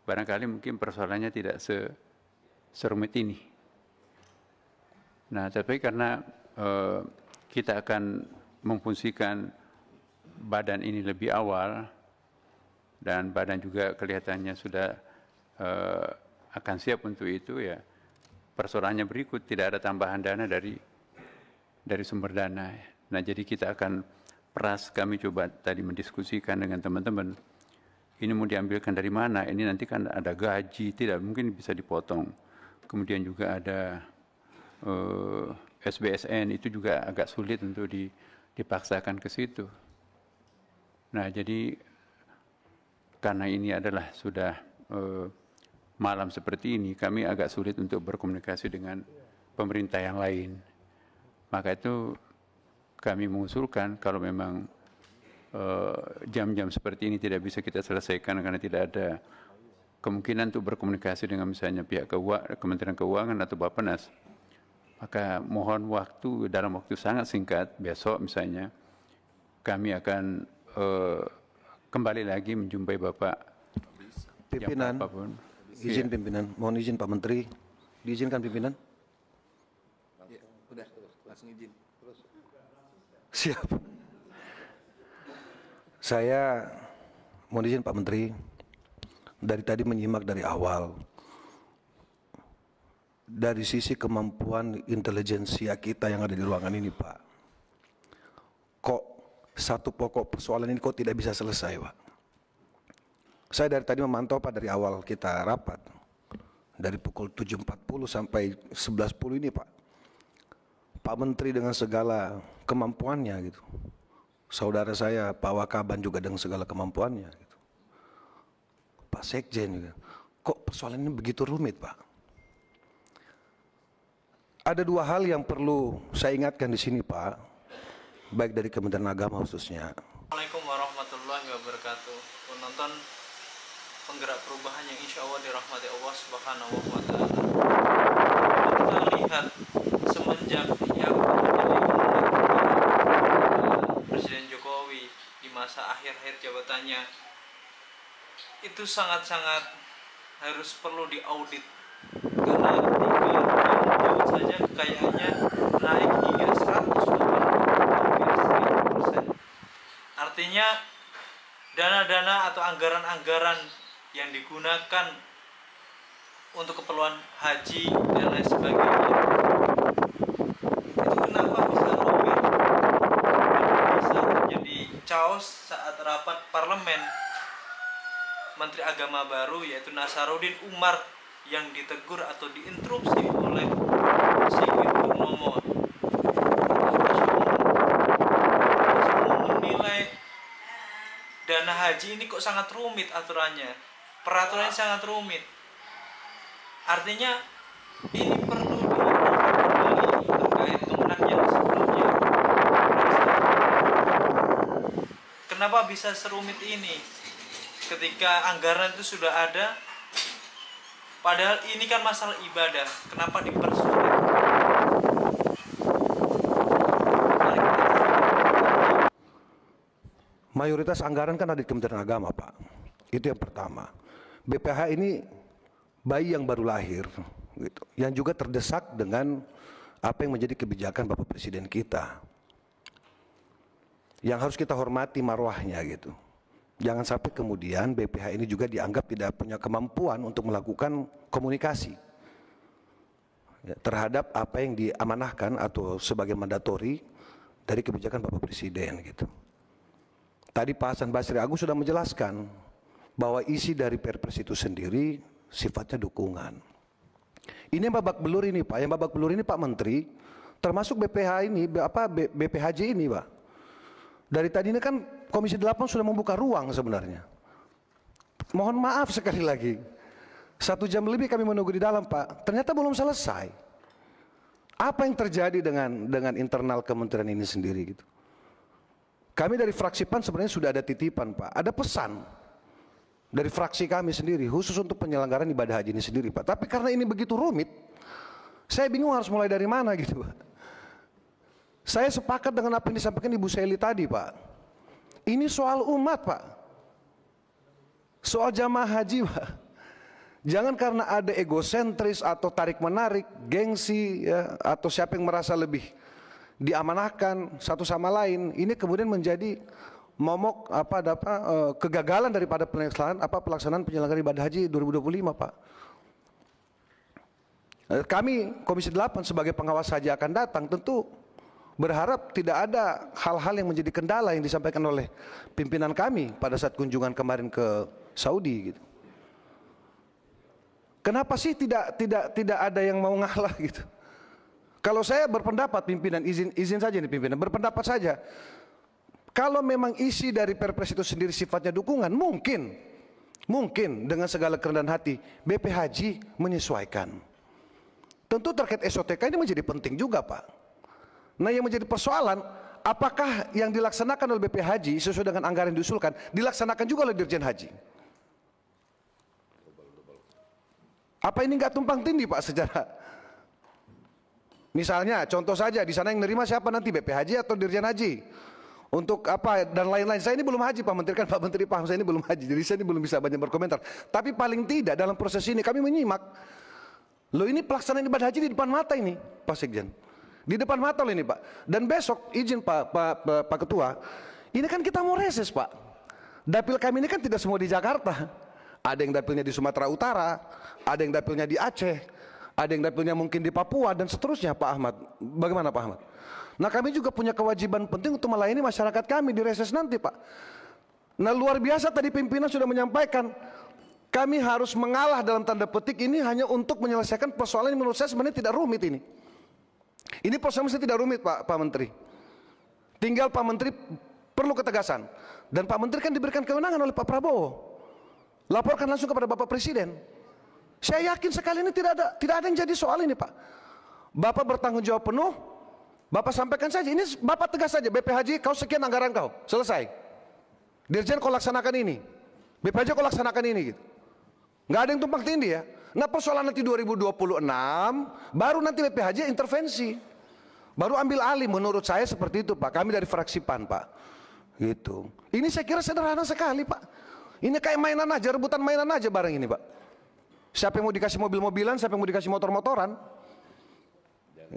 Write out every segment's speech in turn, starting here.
barangkali mungkin persoalannya tidak serumit ini. Nah, tapi karena kita akan memfungsikan badan ini lebih awal, dan badan juga kelihatannya sudah akan siap untuk itu, ya persoalannya berikut, tidak ada tambahan dana dari sumber dana. Nah, jadi kita akan peras, kami coba tadi mendiskusikan dengan teman-teman, ini mau diambilkan dari mana, ini nanti kan ada gaji, tidak mungkin bisa dipotong. Kemudian juga ada SBSN, itu juga agak sulit untuk dipaksakan ke situ. Nah, jadi karena ini adalah sudah malam seperti ini, kami agak sulit untuk berkomunikasi dengan pemerintah yang lain. Maka itu kami mengusulkan kalau memang jam-jam seperti ini tidak bisa kita selesaikan karena tidak ada kemungkinan untuk berkomunikasi dengan misalnya pihak Kementerian Keuangan atau Bappenas, maka mohon waktu, dalam waktu sangat singkat, besok misalnya kami akan kembali lagi menjumpai Bapak pimpinan. Izin pimpinan, mohon izin Pak Menteri, diizinkan pimpinan. Ya, udah langsung izin. Siap. Saya mohon izin Pak Menteri, dari tadi menyimak dari awal, dari sisi kemampuan intelijensia kita yang ada di ruangan ini Pak, kok satu pokok persoalan ini kok tidak bisa selesai Pak. Saya dari tadi memantau Pak dari awal kita rapat, dari pukul 7.40 sampai 11.10 ini Pak. Pak Menteri dengan segala kemampuannya gitu. Saudara saya Pak Wakaban juga dengan segala kemampuannya gitu. Pak Sekjen juga. Kok persoalan ini begitu rumit Pak? Ada dua hal yang perlu saya ingatkan di sini Pak, baik dari Kementerian Agama khususnya. Assalamualaikum warahmatullahi wabarakatuh. Penonton penggerak perubahan yang insya Allah dirahmati Allah Subhanahu wa Ta'ala. Kita lihat semenjak yang Presiden Jokowi di masa akhir-akhir jabatannya, itu sangat-sangat harus perlu diaudit, karena 3 tahun saja kekayaannya naik hingga 180%. Artinya dana-dana atau anggaran-anggaran yang digunakan untuk keperluan haji dan lain sebagainya, itu kenapa bisa rumit, bisa menjadi chaos saat rapat parlemen. Menteri Agama baru yaitu Nasaruddin Umar yang ditegur atau diinterupsi oleh Sigit Purnomo menilai dana haji ini kok sangat rumit aturannya, peraturannya sangat rumit. Artinya ini perlu dilihat terkait kemenang yang sebelumnya. Kenapa bisa serumit ini? Ketika anggaran itu sudah ada, padahal ini kan masalah ibadah, kenapa dipersulit? Mayoritas anggaran kan ada di Kementerian Agama Pak. Itu yang pertama. BPH ini bayi yang baru lahir, gitu, yang juga terdesak dengan apa yang menjadi kebijakan Bapak Presiden kita, yang harus kita hormati marwahnya gitu. Jangan sampai kemudian BPH ini juga dianggap tidak punya kemampuan untuk melakukan komunikasi ya, terhadap apa yang diamanahkan atau sebagai mandatori dari kebijakan Bapak Presiden gitu. Tadi Pak Hasan Basri Agung sudah menjelaskan bahwa isi dari Perpres itu sendiri sifatnya dukungan. Ini yang babak belur ini Pak, yang babak belur ini Pak Menteri, termasuk BPH ini, BPHJ ini Pak. Dari tadi ini kan Komisi 8 sudah membuka ruang sebenarnya. Mohon maaf sekali lagi, 1 jam lebih kami menunggu di dalam Pak, ternyata belum selesai. Apa yang terjadi dengan internal kementerian ini sendiri gitu. Kami dari fraksi PAN sebenarnya sudah ada titipan Pak, ada pesan dari fraksi kami sendiri khusus untuk penyelenggaraan ibadah haji ini sendiri Pak. Tapi karena ini begitu rumit, saya bingung harus mulai dari mana gitu Pak. Saya sepakat dengan apa yang disampaikan Ibu Selly tadi Pak. Ini soal umat Pak, soal jamaah haji Pak. Jangan karena ada egosentris atau tarik-menarik, gengsi, ya, atau siapa yang merasa lebih diamanahkan satu sama lain, ini kemudian menjadi momok kegagalan daripada pelaksanaan penyelenggaraan ibadah haji 2025, Pak. Kami Komisi 8 sebagai pengawas haji akan datang tentu berharap tidak ada hal-hal yang menjadi kendala yang disampaikan oleh pimpinan kami pada saat kunjungan kemarin ke Saudi gitu. Kenapa sih tidak ada yang mau ngalah gitu? Kalau saya berpendapat pimpinan, izin saja nih pimpinan, berpendapat saja. Kalau memang isi dari Perpres itu sendiri sifatnya dukungan, mungkin dengan segala kerendahan hati BP Haji menyesuaikan. Tentu terkait SOTK ini menjadi penting juga, Pak. Nah, yang menjadi persoalan, apakah yang dilaksanakan oleh BP Haji sesuai dengan anggaran yang diusulkan dilaksanakan juga oleh Dirjen Haji? Apa ini nggak tumpang tindih, Pak, secara misalnya contoh saja di sana yang nerima siapa nanti, BP Haji atau Dirjen Haji? Untuk apa dan lain-lain. Saya ini belum haji, Pak Menteri, kan Pak Menteri paham saya ini belum haji, jadi saya ini belum bisa banyak berkomentar. Tapi paling tidak dalam proses ini kami menyimak, loh ini pelaksanaan ibadah haji di depan mata ini, Pak Sekjen. Di depan mata loh ini, Pak. Dan besok izin Pak Ketua, ini kan kita mau reses, Pak. Dapil kami ini kan tidak semua di Jakarta. Ada yang dapilnya di Sumatera Utara, ada yang dapilnya di Aceh, ada yang dapilnya mungkin di Papua dan seterusnya, Pak Ahmad. Bagaimana, Pak Ahmad? Nah, kami juga punya kewajiban penting untuk melayani masyarakat kami di reses nanti, Pak. Nah, luar biasa tadi pimpinan sudah menyampaikan, kami harus mengalah dalam tanda petik ini hanya untuk menyelesaikan persoalan yang menurut saya sebenarnya tidak rumit ini. Ini persoalan tidak rumit, Pak Menteri. Tinggal Pak Menteri perlu ketegasan. Dan Pak Menteri kan diberikan kewenangan oleh Pak Prabowo. Laporkan langsung kepada Bapak Presiden. Saya yakin sekali ini tidak ada yang jadi soal ini, Pak. Bapak bertanggung jawab penuh. Bapak sampaikan saja, ini Bapak tegas saja, BP Haji kau sekian anggaran kau, selesai. Dirjen kau laksanakan ini, BP Haji kau laksanakan ini gitu. Nggak ada yang tumpang tindih ya. Nah, persoalan nanti 2026 baru nanti BP Haji intervensi. Baru ambil alih, menurut saya seperti itu, Pak. Kami dari fraksi PAN, Pak. Gitu. Ini saya kira sederhana sekali, Pak. Ini kayak mainan aja, rebutan mainan aja bareng ini, Pak. Siapa yang mau dikasih mobil-mobilan, siapa yang mau dikasih motor-motoran.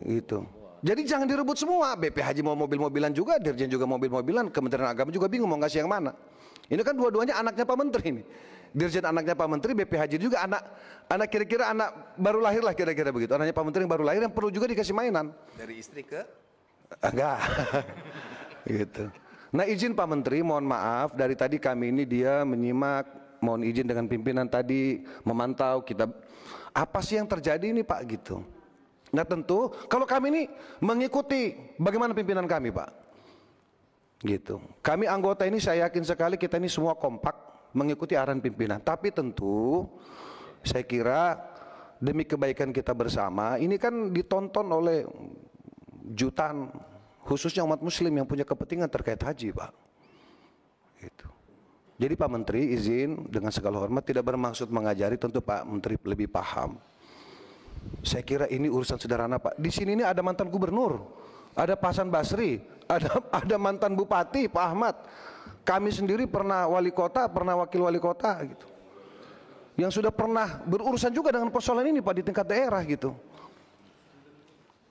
Gitu. Jadi jangan direbut semua. BP Haji mau mobil-mobilan juga, Dirjen juga mobil-mobilan, Kementerian Agama juga bingung mau ngasih yang mana. Ini kan dua-duanya anaknya Pak Menteri ini. Dirjen anaknya Pak Menteri, BP Haji juga anak kira-kira anak baru lahir lah kira-kira begitu. Anaknya Pak Menteri yang baru lahir yang perlu juga dikasih mainan. Dari istri ke? Enggak. Gitu. Nah, izin Pak Menteri, mohon maaf dari tadi kami ini dia menyimak, mohon izin dengan pimpinan tadi memantau kita apa sih yang terjadi ini, Pak, gitu. Nah, tentu kalau kami ini mengikuti bagaimana pimpinan kami, Pak, gitu. Kami anggota ini saya yakin sekali kita ini semua kompak mengikuti arahan pimpinan. Tapi tentu saya kira demi kebaikan kita bersama, ini kan ditonton oleh jutaan khususnya umat Muslim yang punya kepentingan terkait haji, Pak. Gitu. Jadi Pak Menteri izin dengan segala hormat tidak bermaksud mengajari, tentu Pak Menteri lebih paham. Saya kira ini urusan sederhana, Pak. Di sini ini ada mantan gubernur, ada Pak Hasan Basri, ada mantan bupati Pak Ahmad. Kami sendiri pernah wali kota, pernah wakil wali kota gitu. Yang sudah pernah berurusan juga dengan persoalan ini, Pak, di tingkat daerah gitu.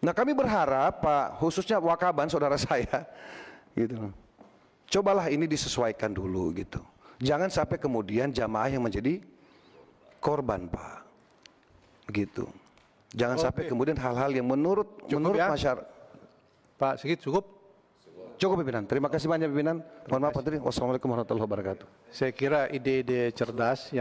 Nah, kami berharap Pak, khususnya Wakaban saudara saya gitu. Cobalah ini disesuaikan dulu gitu. Jangan sampai kemudian jamaah yang menjadi korban, Pak. Gitu. Jangan sampai kemudian hal-hal yang menurut ya, masyarakat. Pak Sigit cukup? Cukup pimpinan. Terima kasih banyak pimpinan. Mohon maaf Pak Menteri. Wassalamualaikum warahmatullahi wabarakatuh. Saya kira ide-ide cerdas